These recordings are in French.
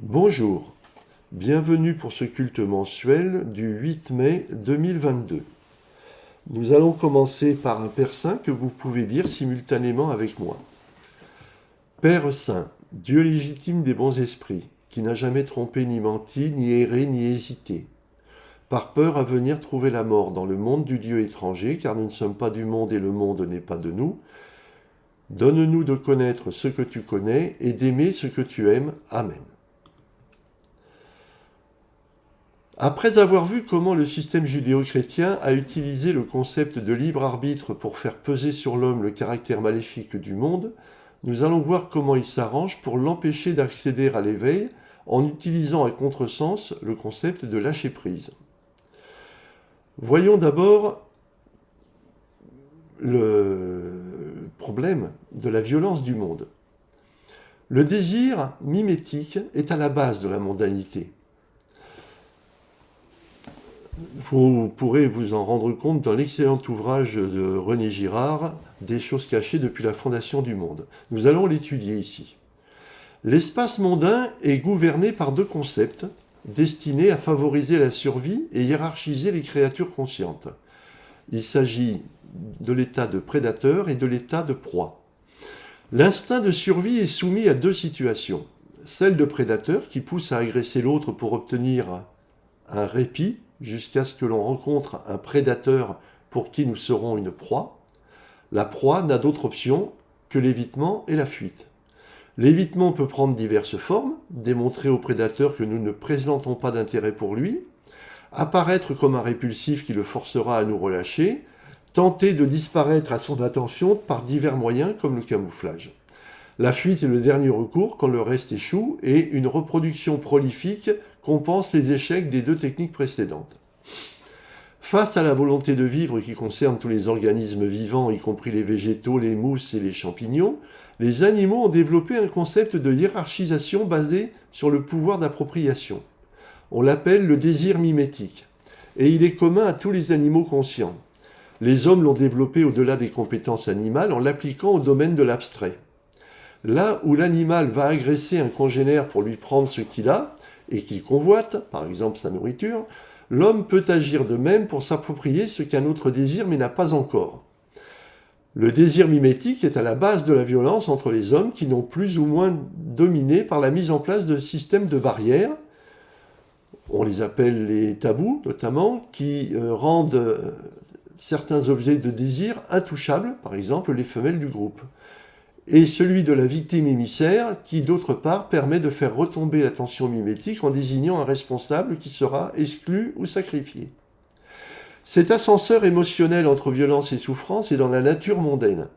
Bonjour, bienvenue pour ce culte mensuel du 8 mai 2022. Nous allons commencer par un Père Saint que vous pouvez dire simultanément avec moi. Père Saint, Dieu légitime des bons esprits, qui n'a jamais trompé ni menti, ni erré, ni hésité, par peur à venir trouver la mort dans le monde du Dieu étranger, car nous ne sommes pas du monde et le monde n'est pas de nous. Donne-nous de connaître ce que tu connais et d'aimer ce que tu aimes. Amen. Après avoir vu comment le système judéo-chrétien a utilisé le concept de libre arbitre pour faire peser sur l'homme le caractère maléfique du monde, nous allons voir comment il s'arrange pour l'empêcher d'accéder à l'éveil en utilisant à contresens le concept de lâcher prise. Voyons d'abord le problème de la violence du monde. Le désir mimétique est à la base de la mondanité. Vous pourrez vous en rendre compte dans l'excellent ouvrage de René Girard, Des choses cachées depuis la fondation du monde. Nous allons l'étudier ici. L'espace mondain est gouverné par deux concepts destinés à favoriser la survie et hiérarchiser les créatures conscientes. Il s'agit de l'état de prédateur et de l'état de proie. L'instinct de survie est soumis à deux situations. Celle de prédateur qui pousse à agresser l'autre pour obtenir un répit, jusqu'à ce que l'on rencontre un prédateur pour qui nous serons une proie. La proie n'a d'autre option que l'évitement et la fuite. L'évitement peut prendre diverses formes, démontrer au prédateur que nous ne présentons pas d'intérêt pour lui, apparaître comme un répulsif qui le forcera à nous relâcher, tenter de disparaître à son attention par divers moyens comme le camouflage. La fuite est le dernier recours quand le reste échoue et une reproduction prolifique compense les échecs des deux techniques précédentes. Face à la volonté de vivre qui concerne tous les organismes vivants, y compris les végétaux, les mousses et les champignons, les animaux ont développé un concept de hiérarchisation basé sur le pouvoir d'appropriation. On l'appelle le désir mimétique, et il est commun à tous les animaux conscients. Les hommes l'ont développé au-delà des compétences animales en l'appliquant au domaine de l'abstrait. Là où l'animal va agresser un congénère pour lui prendre ce qu'il a, et qu'il convoite, par exemple sa nourriture, l'homme peut agir de même pour s'approprier ce qu'un autre désire mais n'a pas encore. Le désir mimétique est à la base de la violence entre les hommes qui n'ont plus ou moins dominé par la mise en place de systèmes de barrières, on les appelle les tabous notamment, qui rendent certains objets de désir intouchables, par exemple les femelles du groupe. Et celui de la victime émissaire qui, d'autre part, permet de faire retomber la tension mimétique en désignant un responsable qui sera exclu ou sacrifié. Cet ascenseur émotionnel entre violence et souffrance est dans la nature mondaine,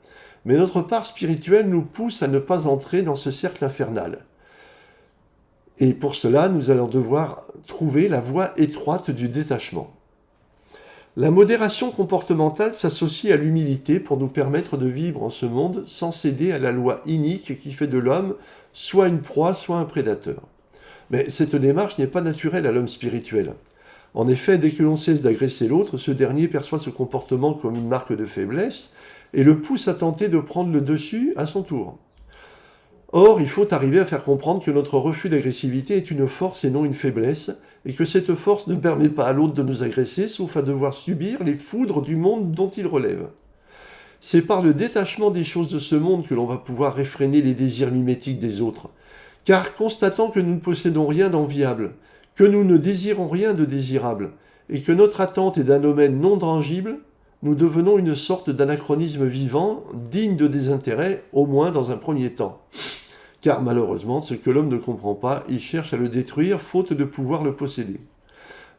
mais notre part spirituelle nous pousse à ne pas entrer dans ce cercle infernal. Et pour cela, nous allons devoir trouver la voie étroite du détachement. La modération comportementale s'associe à l'humilité pour nous permettre de vivre en ce monde sans céder à la loi inique qui fait de l'homme soit une proie, soit un prédateur. Mais cette démarche n'est pas naturelle à l'homme spirituel. En effet, dès que l'on cesse d'agresser l'autre, ce dernier perçoit ce comportement comme une marque de faiblesse et le pousse à tenter de prendre le dessus à son tour. Or, il faut arriver à faire comprendre que notre refus d'agressivité est une force et non une faiblesse, et que cette force ne permet pas à l'autre de nous agresser, sauf à devoir subir les foudres du monde dont il relève. C'est par le détachement des choses de ce monde que l'on va pouvoir réfréner les désirs mimétiques des autres, car constatant que nous ne possédons rien d'enviable, que nous ne désirons rien de désirable, et que notre attente est d'un domaine non tangible, nous devenons une sorte d'anachronisme vivant, digne de désintérêt, au moins dans un premier temps. Car malheureusement, ce que l'homme ne comprend pas, il cherche à le détruire, faute de pouvoir le posséder.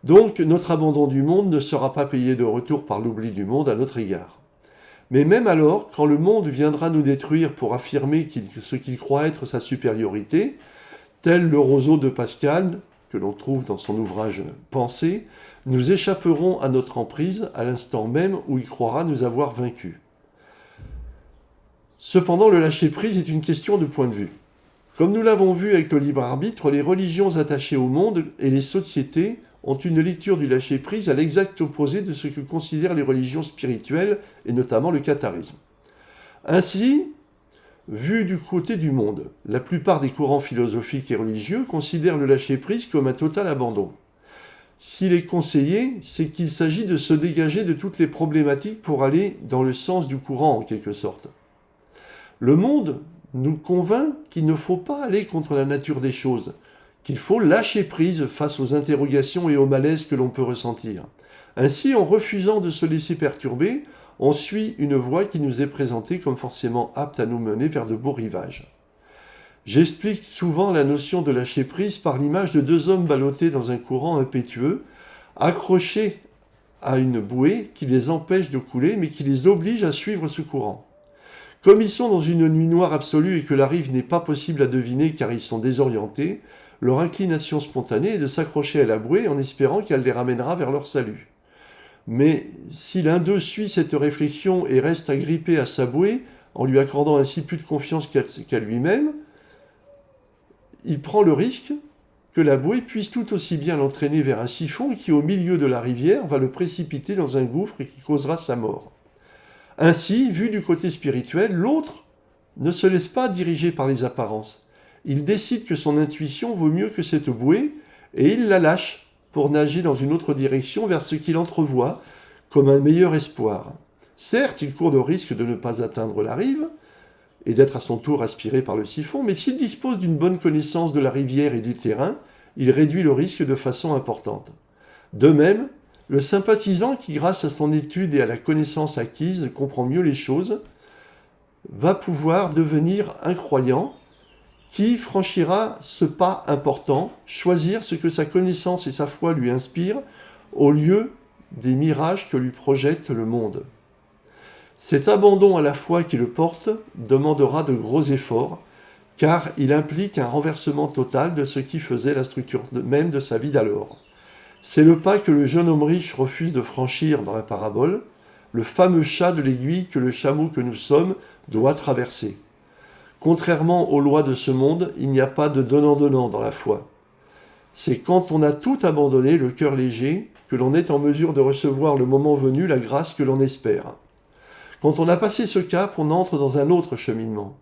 Donc, notre abandon du monde ne sera pas payé de retour par l'oubli du monde à notre égard. Mais même alors, quand le monde viendra nous détruire pour affirmer ce qu'il croit être sa supériorité, tel le roseau de Pascal, que l'on trouve dans son ouvrage Pensée, nous échapperons à notre emprise à l'instant même où il croira nous avoir vaincus. Cependant, le lâcher-prise est une question de point de vue. Comme nous l'avons vu avec le libre arbitre, les religions attachées au monde et les sociétés ont une lecture du lâcher-prise à l'exact opposé de ce que considèrent les religions spirituelles, et notamment le catharisme. Ainsi, Vu du côté du monde, la plupart des courants philosophiques et religieux considèrent le lâcher-prise comme un total abandon. S'il est conseillé, c'est qu'il s'agit de se dégager de toutes les problématiques pour aller dans le sens du courant en quelque sorte. Le monde nous convainc qu'il ne faut pas aller contre la nature des choses, qu'il faut lâcher prise face aux interrogations et aux malaises que l'on peut ressentir. Ainsi, en refusant de se laisser perturber, on suit une voie qui nous est présentée comme forcément apte à nous mener vers de beaux rivages. J'explique souvent la notion de lâcher prise par l'image de deux hommes ballottés dans un courant impétueux, accrochés à une bouée qui les empêche de couler mais qui les oblige à suivre ce courant. Comme ils sont dans une nuit noire absolue et que la rive n'est pas possible à deviner car ils sont désorientés, leur inclination spontanée est de s'accrocher à la bouée en espérant qu'elle les ramènera vers leur salut. Mais si l'un d'eux suit cette réflexion et reste agrippé à sa bouée, en lui accordant ainsi plus de confiance qu'à lui-même, il prend le risque que la bouée puisse tout aussi bien l'entraîner vers un siphon qui, au milieu de la rivière, va le précipiter dans un gouffre et qui causera sa mort. Ainsi, vu du côté spirituel, l'autre ne se laisse pas diriger par les apparences. Il décide que son intuition vaut mieux que cette bouée et il la lâche pour nager dans une autre direction vers ce qu'il entrevoit comme un meilleur espoir. Certes, il court le risque de ne pas atteindre la rive et d'être à son tour aspiré par le siphon, mais s'il dispose d'une bonne connaissance de la rivière et du terrain, il réduit le risque de façon importante. De même, le sympathisant qui, grâce à son étude et à la connaissance acquise, comprend mieux les choses, va pouvoir devenir un croyant qui franchira ce pas important, choisir ce que sa connaissance et sa foi lui inspirent au lieu des mirages que lui projette le monde. Cet abandon à la foi qui le porte demandera de gros efforts, car il implique un renversement total de ce qui faisait la structure même de sa vie d'alors. C'est le pas que le jeune homme riche refuse de franchir dans la parabole, le fameux chat de l'aiguille que le chameau que nous sommes doit traverser. Contrairement aux lois de ce monde, il n'y a pas de donnant-donnant dans la foi. C'est quand on a tout abandonné, le cœur léger, que l'on est en mesure de recevoir le moment venu la grâce que l'on espère. Quand on a passé ce cap, on entre dans un autre cheminement.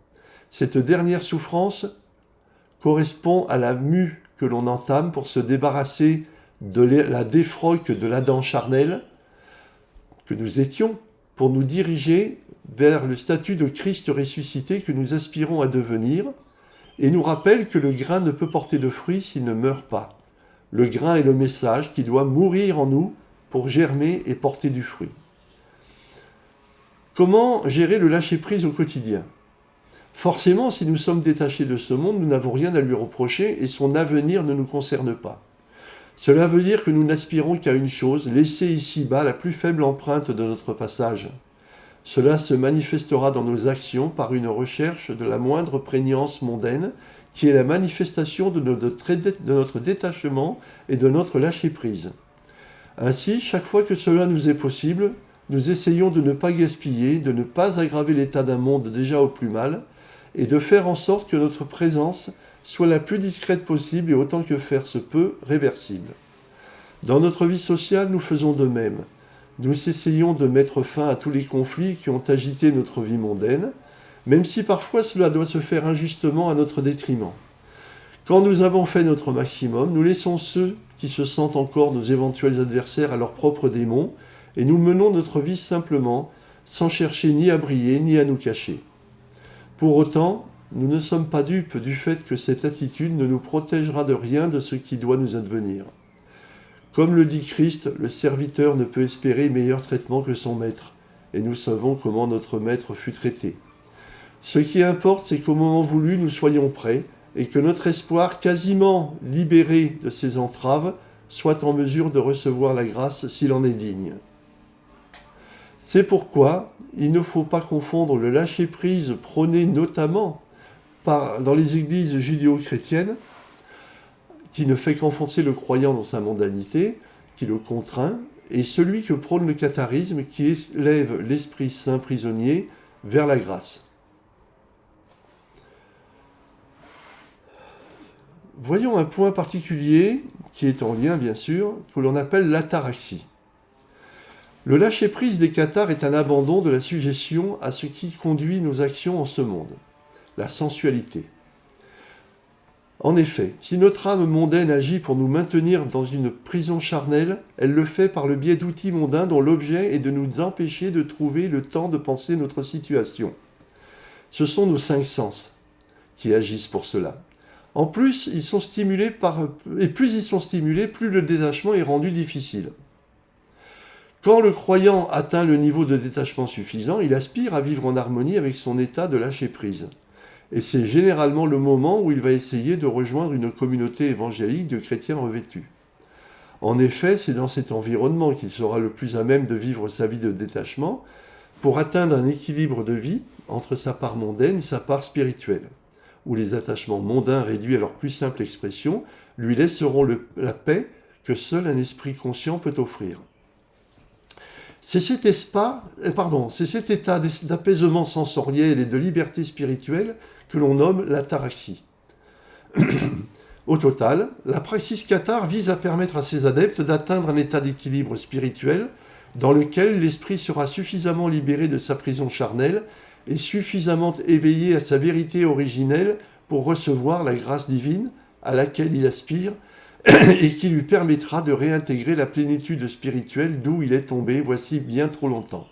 Cette dernière souffrance correspond à la mue que l'on entame pour se débarrasser de la défroque de l'Adam charnel que nous étions, pour nous diriger vers le statut de Christ ressuscité que nous aspirons à devenir, et nous rappelle que le grain ne peut porter de fruits s'il ne meurt pas. Le grain est le message qui doit mourir en nous pour germer et porter du fruit. Comment gérer le lâcher-prise au quotidien ? Forcément, si nous sommes détachés de ce monde, nous n'avons rien à lui reprocher et son avenir ne nous concerne pas. Cela veut dire que nous n'aspirons qu'à une chose, laisser ici-bas la plus faible empreinte de notre passage. Cela se manifestera dans nos actions par une recherche de la moindre prégnance mondaine, qui est la manifestation de notre détachement et de notre lâcher-prise. Ainsi, chaque fois que cela nous est possible, nous essayons de ne pas gaspiller, de ne pas aggraver l'état d'un monde déjà au plus mal, et de faire en sorte que notre présence soit la plus discrète possible et autant que faire se peut, réversible. Dans notre vie sociale, nous faisons de même. Nous essayons de mettre fin à tous les conflits qui ont agité notre vie mondaine, même si parfois cela doit se faire injustement à notre détriment. Quand nous avons fait notre maximum, nous laissons ceux qui se sentent encore nos éventuels adversaires à leurs propres démons, et nous menons notre vie simplement, sans chercher ni à briller ni à nous cacher. Pour autant, nous ne sommes pas dupes du fait que cette attitude ne nous protégera de rien de ce qui doit nous advenir. Comme le dit Christ, le serviteur ne peut espérer meilleur traitement que son maître, et nous savons comment notre maître fut traité. Ce qui importe, c'est qu'au moment voulu, nous soyons prêts, et que notre espoir, quasiment libéré de ses entraves, soit en mesure de recevoir la grâce s'il en est digne. C'est pourquoi il ne faut pas confondre le lâcher-prise prôné notamment dans les églises judéo-chrétiennes, qui ne fait qu'enfoncer le croyant dans sa mondanité, qui le contraint, et celui que prône le catharisme, qui élève l'Esprit Saint prisonnier vers la grâce. Voyons un point particulier, qui est en lien bien sûr, que l'on appelle l'ataraxie. Le lâcher-prise des cathares est un abandon de la suggestion à ce qui conduit nos actions en ce monde. la sensualité. En effet, si notre âme mondaine agit pour nous maintenir dans une prison charnelle, elle le fait par le biais d'outils mondains dont l'objet est de nous empêcher de trouver le temps de penser notre situation. Ce sont nos 5 sens qui agissent pour cela. En plus, ils sont stimulés et plus ils sont stimulés, plus le détachement est rendu difficile. Quand le croyant atteint le niveau de détachement suffisant, il aspire à vivre en harmonie avec son état de lâcher-prise. Et c'est généralement le moment où il va essayer de rejoindre une communauté évangélique de chrétiens revêtus. En effet, c'est dans cet environnement qu'il sera le plus à même de vivre sa vie de détachement pour atteindre un équilibre de vie entre sa part mondaine et sa part spirituelle, où les attachements mondains réduits à leur plus simple expression lui laisseront la paix que seul un esprit conscient peut offrir. C'est cet état d'apaisement sensoriel et de liberté spirituelle que l'on nomme l'ataraxie. Au total, la praxis cathare vise à permettre à ses adeptes d'atteindre un état d'équilibre spirituel dans lequel l'esprit sera suffisamment libéré de sa prison charnelle et suffisamment éveillé à sa vérité originelle pour recevoir la grâce divine à laquelle il aspire et qui lui permettra de réintégrer la plénitude spirituelle d'où il est tombé voici bien trop longtemps.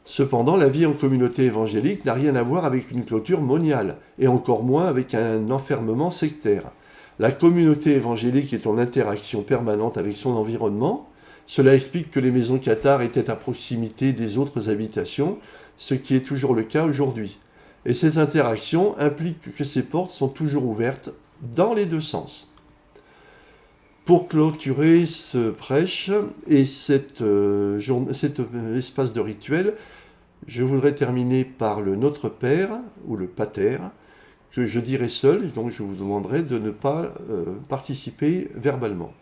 Cependant, la vie en communauté évangélique n'a rien à voir avec une clôture moniale, et encore moins avec un enfermement sectaire. La communauté évangélique est en interaction permanente avec son environnement. Cela explique que les maisons cathares étaient à proximité des autres habitations, ce qui est toujours le cas aujourd'hui. Et cette interaction implique que ces portes sont toujours ouvertes dans les deux sens. Pour clôturer ce prêche et cet espace de rituel, je voudrais terminer par le Notre Père, ou le Pater, que je dirai seul, donc je vous demanderai de ne pas participer verbalement.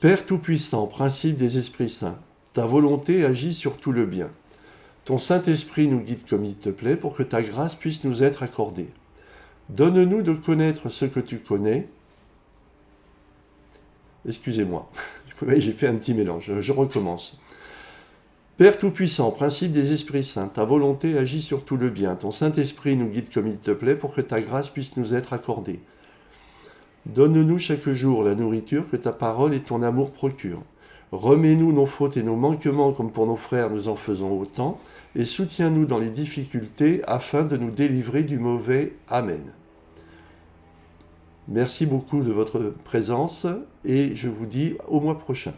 Père Tout-Puissant, principe des Esprits Saints, ta volonté agit sur tout le bien. Ton Saint-Esprit nous guide comme il te plaît pour que ta grâce puisse nous être accordée. Donne-nous de connaître ce que tu connais. Excusez-moi, j'ai fait un petit mélange, je recommence. Père Tout-Puissant, principe des Esprits Saints, ta volonté agit sur tout le bien. Ton Saint-Esprit nous guide comme il te plaît pour que ta grâce puisse nous être accordée. Donne-nous chaque jour la nourriture que ta parole et ton amour procurent. Remets-nous nos fautes et nos manquements comme pour nos frères nous en faisons autant, et soutiens-nous dans les difficultés afin de nous délivrer du mauvais. Amen. Merci beaucoup de votre présence et je vous dis au mois prochain.